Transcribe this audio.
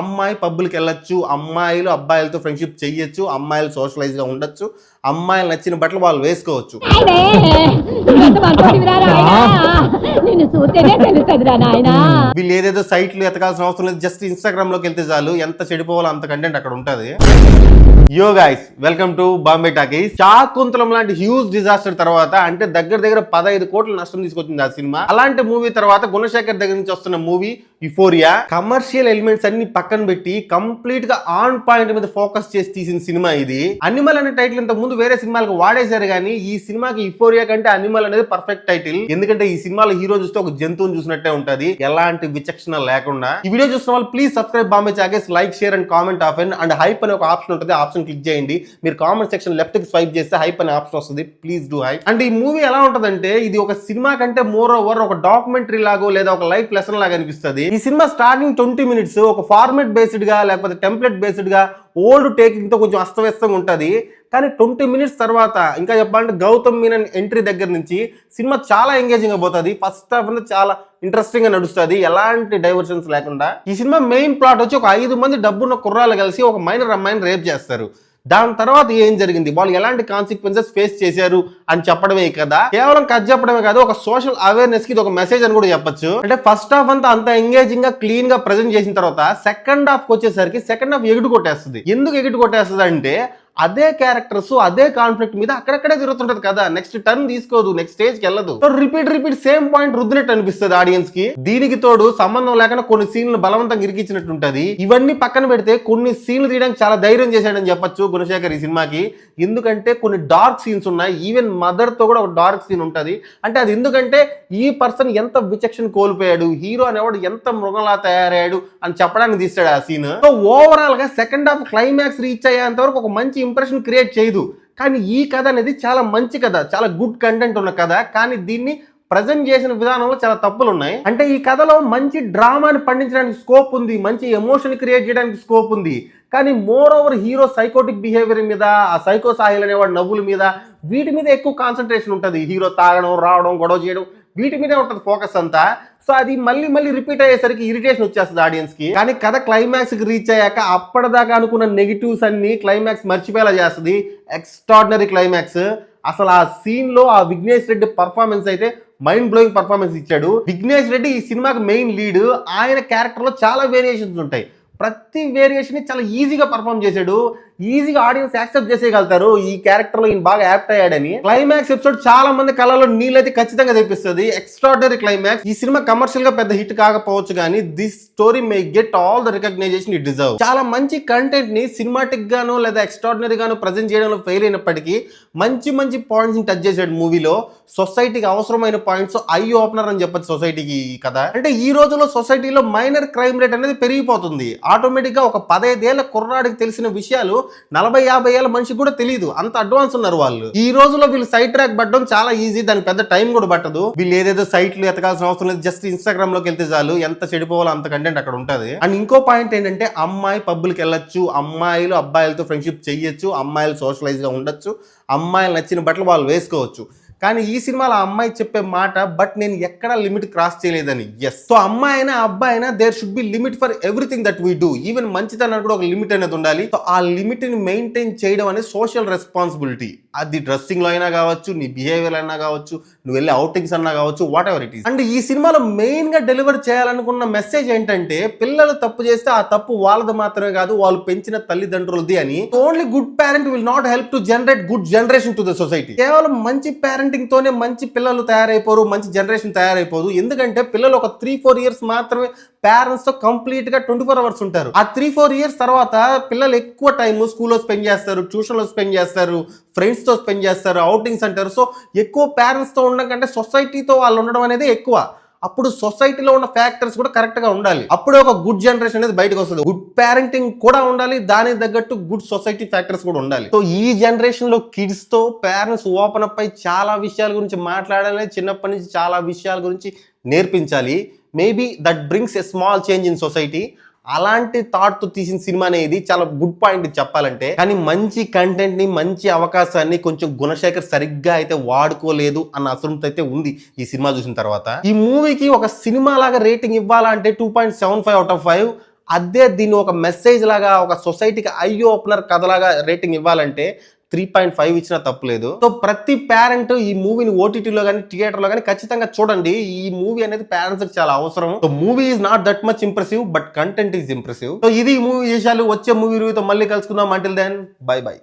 అమ్మాయి పబ్బులకి వెళ్ళొచ్చు, అమ్మాయిలు అబ్బాయిలతో ఫ్రెండ్షిప్ చెయ్యొచ్చు, అమ్మాయిలు సోషలైజ్ గా ఉండొచ్చు, అమ్మాయిలు నచ్చిన బట్టలు వాళ్ళు వేసుకోవచ్చు. వీళ్ళు ఏదేదో సైట్లు ఎతకాల్సిన అవసరం లేదు, జస్ట్ ఇన్స్టాగ్రామ్ లోకి వెళ్తే చాలు, ఎంత చెడిపోవాలో అంత కంటెంట్ అక్కడ ఉంటది. యో guys, welcome to Bombay talkies. Shaakuntalam లాంటి హ్యూజ్ డిజాస్టర్ తర్వాత, అంటే దగ్గర 15 కోట్ల నష్టం తీసుకొచ్చింది ఆ సినిమా. అలాంటి మూవీ తర్వాత గుణశేఖర్ దగ్గర నుంచి వస్తున్న మూవీ యుఫోరియా. కమర్షియల్ ఎలిమెంట్స్ అన్ని పక్కన పెట్టి కంప్లీట్ గా ఆన్ పాయింట్ మీద ఫోకస్ చేసి తీసిన సినిమా ఇది. అనిమల్ అనే టైటిల్ ఇంత ముందు వేరే సినిమాలకు వాడేశారు, కానీ ఈ సినిమాకి యుఫోరియా కంటే అనిమల్ అనేది పర్ఫెక్ట్ టైటిల్. ఎందుకంటే ఈ సినిమాలో హీరో చూస్తే ఒక జంతువుని చూసినట్టే ఉంటది, ఎలాంటి విచక్షణ లేకుండా. ఈ వీడియో చూసిన వాళ్ళు please subscribe Bombay talkies, like, share and comment of and hype అనే ఒక ఆప్షన్ ఉంటుంది, ఆప్షన్ క్లిక్ చేయండి. మీరు కామెంట్ సెక్షన్ లెఫ్ట్ కి స్వైప్ చేస్తే హైప్ అనే ఆప్షన్ వస్తుంది, ప్లీజ్ డూ హైప్. అంటే ఈ మూవీ ఎలా ఉంటదంటే, ఇది ఒక సినిమా కంటే మోర్ ఓవర్ ఒక డాక్యుమెంటరీ లాగో లేదా ఒక లైఫ్ లెసన్ లాగా అనిపిస్తుంది. ఈ సినిమా స్టార్టింగ్ 20 minutes ఒక ఫార్మేట్ బేస్డ్ గా లేకపోతే టెంప్లెట్ బేస్డ్ గా ఓల్డ్ టేకింగ్ తో కొంచెం అస్తవ్యస్తంగా ఉంటది. కానీ 20 minutes తర్వాత ఇంకా చెప్పాలంటే గౌతమ్ మీనన్ ఎంట్రీ దగ్గర నుంచి సినిమా చాలా ఎంగేజింగ్ అయిపోతుంది. ఫస్ట్ హాఫ్ అంతా చాలా ఇంట్రెస్టింగ్ గా నడుస్తుంది, ఎలాంటి డైవర్షన్స్ లేకుండా. ఈ సినిమా మెయిన్ ప్లాట్ వచ్చి ఒక 5 మంది డబ్బున్న కుర్రాలు కలిసి ఒక మైనర్ అమ్మాయిని రేప్ చేస్తారు. దాని తర్వాత ఏం జరిగింది, వాళ్ళు ఎలాంటి కాన్సిక్వెన్సెస్ ఫేస్ చేశారు అని చెప్పడమే కదా, కేవలం కథ చెప్పడమే కాదు, ఒక సోషల్ అవేర్నెస్ కి ఇది ఒక మెసేజ్ అని కూడా చెప్పొచ్చు. అంటే ఫస్ట్ హాఫ్ అంతా అంత ఎంగేజింగ్ గా క్లీన్ గా ప్రెజెంట్ చేసిన తర్వాత సెకండ్ హాఫ్ వచ్చేసరికి సెకండ్ హాఫ్ ఎగిటి కొట్టేస్తుంది. ఎందుకు ఎగిటి కొట్టేస్తుంది అంటే, అదే క్యారెక్టర్స్ అదే కాన్ఫ్లిక్ట్ మీద అక్కడక్కడే తిరుగుతుంటది కదా, నెక్స్ట్ టర్న్ తీసుకోదు, నెక్స్ట్ స్టేజ్ కి వెళ్ళదు. రిపీట్ సేమ్ పాయింట్ రుద్దినట్టు అనిపిస్తుంది ఆడియన్స్ కి. దీనికి తోడు సంబంధం లేకుండా కొన్ని సీన్లు బలవంతంగా ఇరికించినట్టు ఉంటది. ఇవన్నీ పక్కన పెడితే కొన్ని సీన్లు తీయడానికి చాలా ధైర్యం చేశాడని చెప్పొచ్చు గుణశేఖర్ ఈ సినిమాకి. ఎందుకంటే కొన్ని డార్క్ సీన్స్ ఉన్నాయి, ఈవెన్ మదర్ తో కూడా ఒక డార్క్ సీన్ ఉంటది. అంటే అది ఎందుకంటే ఈ పర్సన్ ఎంత విచక్షణ కోల్పోయాడు, హీరో అనేవాడు ఎంత మృగంలా తయారయ్యాడు అని చెప్పడానికి తీస్తాడు ఆ సీన్. సో ఓవరాల్ గా సెకండ్ హాఫ్ క్లైమాక్స్ రీచ్ అయ్యేంత వరకు ఒక మంచి ఇంప్రెషన్ క్రియేట్ చేయదు. కానీ ఈ కథ అనేది చాలా మంచి కథ, చాలా గుడ్ కంటెంట్ ఉన్న కథ. కానీ దీన్ని ప్రజెంట్ చేసిన విధానంలో చాలా తప్పులు ఉన్నాయి. అంటే ఈ కథలో మంచి డ్రామాని పండించడానికి స్కోప్ ఉంది, మంచి ఎమోషన్ క్రియేట్ చేయడానికి స్కోప్ ఉంది. కానీ more over hero psychotic behaviour మీద, ఆ సైకో సాహిల్ అనేవాడు నవ్వుల మీద, వీటి మీద ఎక్కువ కాన్సన్ట్రేషన్ ఉంటుంది. హీరో తాగడం, రావడం, గొడవ చేయడం, వీటి మీదే ఉంటుంది ఫోకస్ అంతా. సో అది మళ్ళీ రిపీట్ అయ్యేసరికి ఇరిటేషన్ వచ్చేస్తుంది ఆడియన్స్ కి. కానీ కథ క్లైమాక్స్ కి రీచ్ అయ్యాక అప్పటిదాకా అనుకున్న నెగిటివ్స్ అన్ని క్లైమాక్స్ మర్చిపోయేలా చేస్తుంది. Extraordinary climax. అసలు ఆ సీన్ లో ఆ విఘ్నేష్ రెడ్డి పర్ఫార్మెన్స్ అయితే మైండ్ బ్లోయింగ్ పర్ఫార్మెన్స్ ఇచ్చాడు. విఘ్నేష్ రెడ్డి ఈ సినిమాకి మెయిన్ లీడ్. ఆయన క్యారెక్టర్ లో చాలా వేరియేషన్స్ ఉంటాయి, ప్రతి వేరియేషన్ ని చాలా ఈజీగా పర్ఫామ్ చేశాడు. ఈజీగా ఆడియన్స్ యాక్సెప్ట్ చేసేయగలుగుతారు ఈ క్యారెక్టర్ లో ఈయన బాగా యాప్ట్ అయ్యాడని. క్లైమాక్స్ ఎపిసోడ్ చాలా మంది కళ్ళలో నీళ్ళైతే ఖచ్చితంగా తెప్పిస్తుంది. Extraordinary climax. ఈ సినిమా కమర్షియల్ గా పెద్ద హిట్ కాకపోవచ్చు, కానీ this story may get all the recognition it deserve. చాలా మంచి కంటెంట్ ని సినిమాటిక్ గాను లేదా ఎక్స్ట్రాడినరీ గాను ప్రజెంట్ చేయడంలో ఫెయిల్ అయినప్పటికీ మంచి పాయింట్స్ ని టచ్ చేశాడు మూవీలో. సొసైటీకి అవసరమైన పాయింట్స్ ఐ ఓపెనర్ అని చెప్పచ్చు సొసైటీకి కదా. అంటే ఈ రోజుల్లో సొసైటీలో మైనర్ క్రైమ్ రేట్ అనేది పెరిగిపోతుంది. ఆటోమేటిక్ గా ఒక 15 ఏళ్ల కుర్రాడికి తెలిసిన విషయాలు 40-50 ఏళ్ల మనిషికి కూడా తెలియదు, అంత అడ్వాన్స్ ఉన్నారు వాళ్ళు. ఈ రోజుల్లో వీళ్ళు సైట్ ట్రాక్ పట్టడం చాలా ఈజీ, దానికి పెద్ద టైం కూడా పట్టదు. వీళ్ళు ఏదేదో సైట్లు ఎతకాల్సిన అవసరం లేదు, జస్ట్ ఇన్స్టాగ్రామ్ లోకి వెళ్తే చాలు, ఎంత చెడిపోవాలో అంత కంటెంట్ అక్కడ ఉంటది. అండ్ ఇంకో పాయింట్ ఏంటంటే, అమ్మాయి పబ్బులకి వెళ్ళొచ్చు, అమ్మాయిలు అబ్బాయిలతో ఫ్రెండ్షిప్ చెయ్యొచ్చు, అమ్మాయిలు సోషలైజ్ గా ఉండొచ్చు, అమ్మాయిలు నచ్చిన బట్టలు వాళ్ళు వేసుకోవచ్చు. కానీ ఈ సినిమాలో ఆ అమ్మాయి చెప్పే మాట, బట్ నేను ఎక్కడా లిమిట్ క్రాస్ చేయలేదని. ఎస్, సో అమ్మాయి అయినా అబ్బాయి అయినా there should be limit for everything that we do. Even మంచితనానికి కూడా ఒక లిమిట్ అనేది ఉండాలి. సో ఆ లిమిట్ ని మెయింటైన్ చేయడం అనేది సోషల్ రెస్పాన్సిబిలిటీ. అది డ్రెస్సింగ్ లో అయినా కావచ్చు, నీ బిహేవియర్ అయినా కావచ్చు, నువ్వు వెళ్ళే అవుటింగ్స్ అన్నా కావచ్చు, what ever it is. And ఈ సినిమాలో మెయిన్ గా డెలివర్ చేయాలనుకున్న మెసేజ్ ఏంటంటే, పిల్లలు తప్పు చేస్తే ఆ తప్పు వాళ్ళది మాత్రమే కాదు, వాళ్ళు పెంచిన తల్లిదండ్రులది అని. Only good parent will not help to generate good generation to the society. కేవలం మంచి పేరెంటింగ్ తోనే మంచి పిల్లలు తయారైపోరు, మంచి జనరేషన్ తయారైపోదు. ఎందుకంటే పిల్లలు ఒక 3-4 ఇయర్స్ మాత్రమే పేరెంట్స్ తో కంప్లీట్ గా 24 hours ఉంటారు. ఆ 3-4 ఇయర్స్ తర్వాత పిల్లలు ఎక్కువ టైం స్కూల్లో స్పెండ్ చేస్తారు, ట్యూషన్ లో స్పెండ్ చేస్తారు, ఫ్రెండ్స్ తో స్పెండ్ చేస్తారు, అవుటింగ్స్ అంటారు. సో ఎక్కువ పేరెంట్స్ తో ఉండడం కంటే సొసైటీతో వాళ్ళు ఉండడం అనేది ఎక్కువ. అప్పుడు సొసైటీలో ఉన్న ఫ్యాక్టర్స్ కూడా కరెక్ట్ గా ఉండాలి, అప్పుడే ఒక గుడ్ జనరేషన్ అనేది బయటకు వస్తుంది. గుడ్ పేరెంటింగ్ కూడా ఉండాలి, దానికి తగ్గట్టు గుడ్ సొసైటీ ఫ్యాక్టర్స్ కూడా ఉండాలి. సో ఈ జనరేషన్ లో కిడ్స్ తో పేరెంట్స్ ఓపెన్ అప్ అయి చాలా విషయాల గురించి మాట్లాడాలి, చిన్నప్పటి నుంచి చాలా విషయాల గురించి నేర్పించాలి. Maybe that brings a small change in society. అలాంటి థాట్ తో తీసిన సినిమా అనేది చాలా గుడ్ పాయింట్ చెప్పాలంటే. కానీ మంచి కంటెంట్ ని, మంచి అవకాశాన్ని కొంచెం గుణశేఖర్ సరిగ్గా అయితే వాడుకోలేదు అన్న అసంతృప్తి అయితే ఉంది ఈ సినిమా చూసిన తర్వాత. ఈ మూవీకి ఒక సినిమా లాగా రేటింగ్ ఇవ్వాలంటే 2.75 out of 5. అదే దీన్ని ఒక మెసేజ్ లాగా, ఒక సొసైటీకి ఐ ఓపెనర్ కథలాగా రేటింగ్ ఇవ్వాలంటే 3.5 ఇచ్చినా తప్పులేదు. సో ప్రతి పేరెంట్ ఈ మూవీని ఓటీటీలో కానీ థియేటర్లో కానీ ఖచ్చితంగా చూడండి. ఈ మూవీ అనేది పేరెంట్స్ కి చాలా అవసరం. So movie is not that much impressive, but content is impressive. So ఇది ఈ మూవీ విషయాలు. వచ్చే మూవీ రివ్యూతో మళ్ళీ కలుసుకుందాం. Until then bye by.